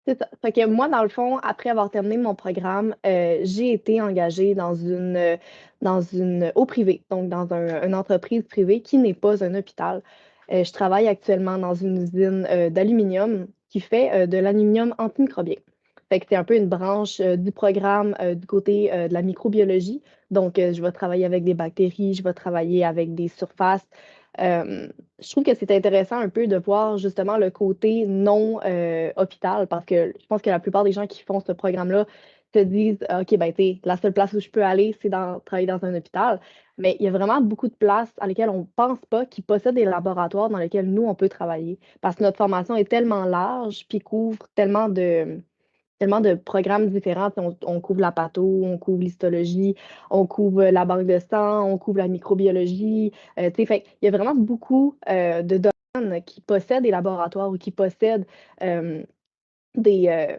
C'est ça. Fait que moi, dans le fond, après avoir terminé mon programme, j'ai été engagée dans une au privé, donc dans une entreprise privée qui n'est pas un hôpital. Je travaille actuellement dans une usine d'aluminium qui fait de l'aluminium antimicrobien. Fait que c'est un peu une branche du programme du côté de la microbiologie. Donc, je vais travailler avec des bactéries, je vais travailler avec des surfaces. Euh, je trouve que c'est intéressant un peu de voir justement le côté non hôpital parce que je pense que la plupart des gens qui font ce programme-là se disent OK, ben, tu sais, la seule place où je peux aller, c'est travailler dans un hôpital. Mais il y a vraiment beaucoup de places à lesquelles on ne pense pas qui possèdent des laboratoires dans lesquels nous, on peut travailler parce que notre formation est tellement large puis couvre tellement de programmes différents. On couvre la patho, on couvre l'histologie, on couvre la banque de sang, on couvre la microbiologie. Tu sais, fait, il y a vraiment beaucoup de domaines qui possèdent des laboratoires ou qui possèdent euh, des, euh,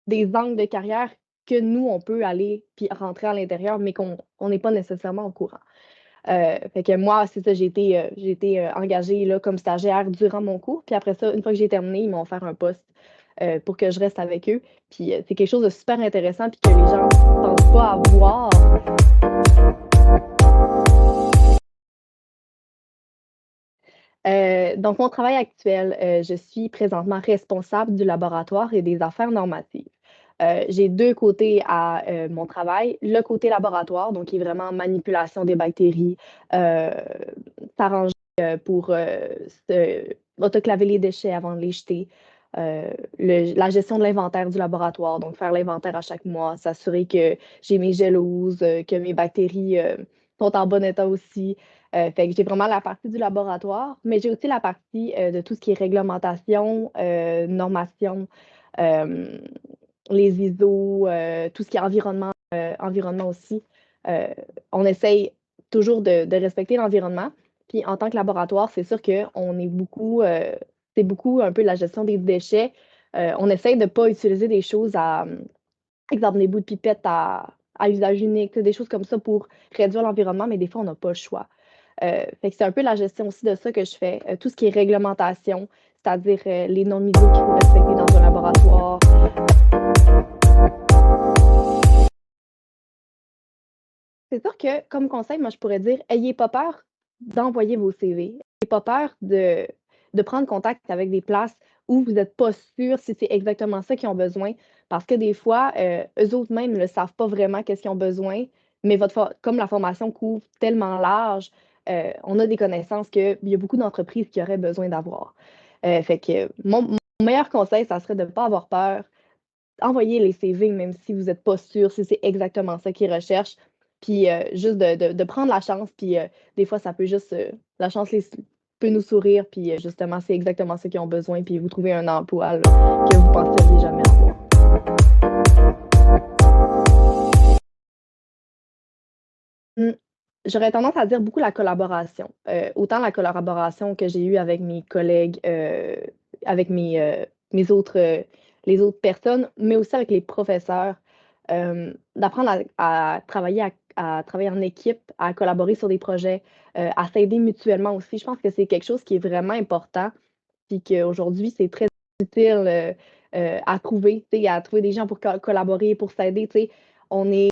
des angles de carrière que nous, on peut aller puis rentrer à l'intérieur, mais qu'on on n'est pas nécessairement au courant. Fait que moi, c'est ça, j'ai été engagée là, comme stagiaire durant mon cours. Puis après ça, une fois que j'ai terminé, ils m'ont offert un poste pour que je reste avec eux. Puis c'est quelque chose de super intéressant puis que les gens ne pensent pas avoir. Donc, mon travail actuel, je suis présentement responsable du laboratoire et des affaires normatives. J'ai deux côtés à mon travail. Le côté laboratoire, donc qui est vraiment manipulation des bactéries, euh, s'arranger pour autoclaver les déchets avant de les jeter. La gestion de l'inventaire du laboratoire, donc faire l'inventaire à chaque mois, s'assurer que j'ai mes gelouses, que mes bactéries sont en bon état aussi. Fait que j'ai vraiment la partie du laboratoire, mais j'ai aussi la partie de tout ce qui est réglementation, normation, euh, les ISO, tout ce qui est environnement aussi. Euh, on essaye toujours de respecter l'environnement. Puis en tant que laboratoire, c'est sûr qu'on est beaucoup, c'est beaucoup un peu la gestion des déchets. On essaye de ne pas utiliser des choses exemple, des bouts de pipette à usage unique, tu sais, des choses comme ça pour réduire l'environnement, mais des fois, on n'a pas le choix. Fait que c'est un peu la gestion aussi de ça que je fais. Tout ce qui est réglementation, c'est-à-dire les normes ISO qu'il faut respecter dans un laboratoire. C'est sûr que, comme conseil, moi, je pourrais dire, ayez pas peur d'envoyer vos CV. N'ayez pas peur de prendre contact avec des places où vous n'êtes pas sûr si c'est exactement ça qu'ils ont besoin. Parce que des fois, eux autres même ne savent pas vraiment qu'est-ce qu'ils ont besoin, mais comme la formation couvre tellement large, on a des connaissances qu'il y a beaucoup d'entreprises qui auraient besoin d'avoir. Fait que mon meilleur conseil, ça serait de ne pas avoir peur, envoyer les CV, même si vous n'êtes pas sûr si c'est exactement ça qu'ils recherchent. Puis juste de prendre la chance. Puis des fois, ça peut juste. La chance peut nous sourire. Puis justement, c'est exactement ce qu'ils ont besoin. Puis vous trouvez un emploi là, que vous penseriez jamais avoir. Hmm. J'aurais tendance à dire beaucoup la collaboration. Autant la collaboration que j'ai eue avec mes collègues, avec mes autres, les autres personnes, mais aussi avec les professeurs. D'apprendre à travailler, à travailler en équipe, à collaborer sur des projets, à s'aider mutuellement aussi. Je pense que c'est quelque chose qui est vraiment important, puis qu'aujourd'hui, c'est très utile à trouver des gens pour collaborer, pour s'aider. Tu sais. On est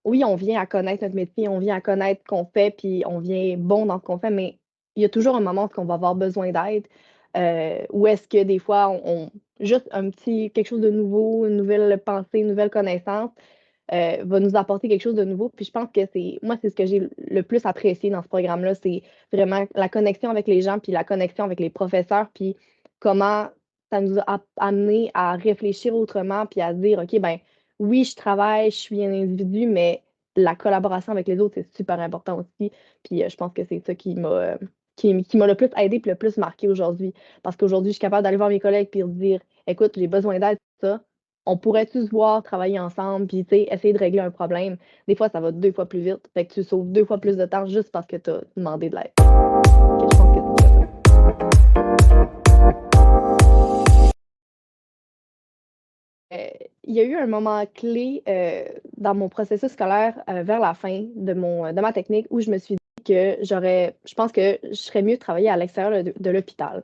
oui, on vient à connaître notre métier, on vient à connaître ce qu'on fait, puis on vient bon dans ce qu'on fait, mais il y a toujours un moment où on va avoir besoin d'aide. Ou est-ce que des fois, juste un petit quelque chose de nouveau, une nouvelle pensée, une nouvelle connaissance va nous apporter quelque chose de nouveau. Puis je pense que moi, c'est ce que j'ai le plus apprécié dans ce programme-là, c'est vraiment la connexion avec les gens, puis la connexion avec les professeurs, puis comment ça nous a amené à réfléchir autrement, puis à se dire, OK, ben oui, je travaille, je suis un individu, mais la collaboration avec les autres, c'est super important aussi. Puis je pense que c'est ça qui m'a le plus aidé puis le plus marqué aujourd'hui. Parce qu'aujourd'hui, je suis capable d'aller voir mes collègues puis de dire, écoute, j'ai besoin d'aide, tout ça. On pourrait-tu se voir, travailler ensemble, puis tu sais, essayer de régler un problème. Des fois, ça va deux fois plus vite. Fait que tu sauves deux fois plus de temps juste parce que tu as demandé de l'aide. Ok, je pense que c'est ça. Euh, il y a eu un moment clé dans mon processus scolaire vers la fin de ma technique où je me suis dit que je pense que je serais mieux de travailler à l'extérieur de l'hôpital.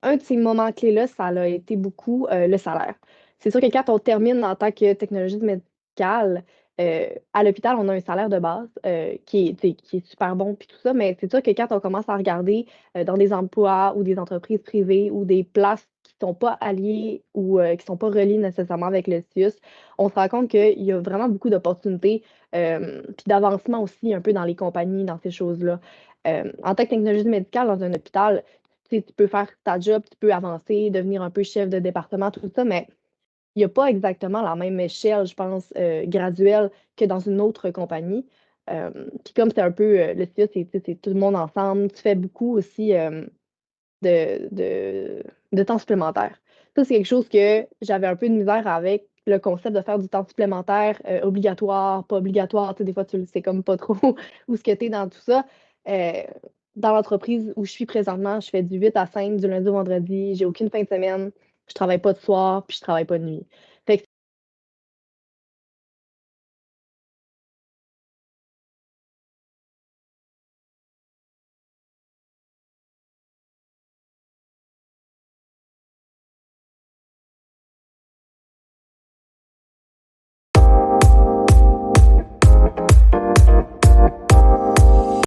Un de ces moments clés-là, ça a été beaucoup le salaire. C'est sûr que quand on termine en tant que technologiste médicale, à l'hôpital, on a un salaire de base qui est super bon, puis tout ça, mais c'est sûr que quand on commence à regarder dans des emplois ou des entreprises privées ou des places qui ne sont pas alliées ou qui ne sont pas reliées nécessairement avec le CIUS, on se rend compte qu'il y a vraiment beaucoup d'opportunités, puis d'avancement aussi un peu dans les compagnies, dans ces choses-là. En tant que technologiste médicale dans un hôpital, tu sais, tu peux faire ta job, tu peux avancer, devenir un peu chef de département, tout ça, mais il n'y a pas exactement la même échelle, je pense, graduelle que dans une autre compagnie. Puis comme c'est un peu le CIUS, c'est tu sais, c'est tout le monde ensemble. Tu fais beaucoup aussi de, de, de temps supplémentaire. Ça, c'est quelque chose que j'avais un peu de misère avec le concept de faire du temps supplémentaire obligatoire, pas obligatoire. Tu sais, des fois, tu le sais comme pas trop où ce que tu es dans tout ça. Euh, Dans l'entreprise où je suis présentement, je fais du 8 à 5 du lundi au vendredi. J'ai aucune fin de semaine. Je travaille pas de soir, puis je travaille pas de nuit. Fait que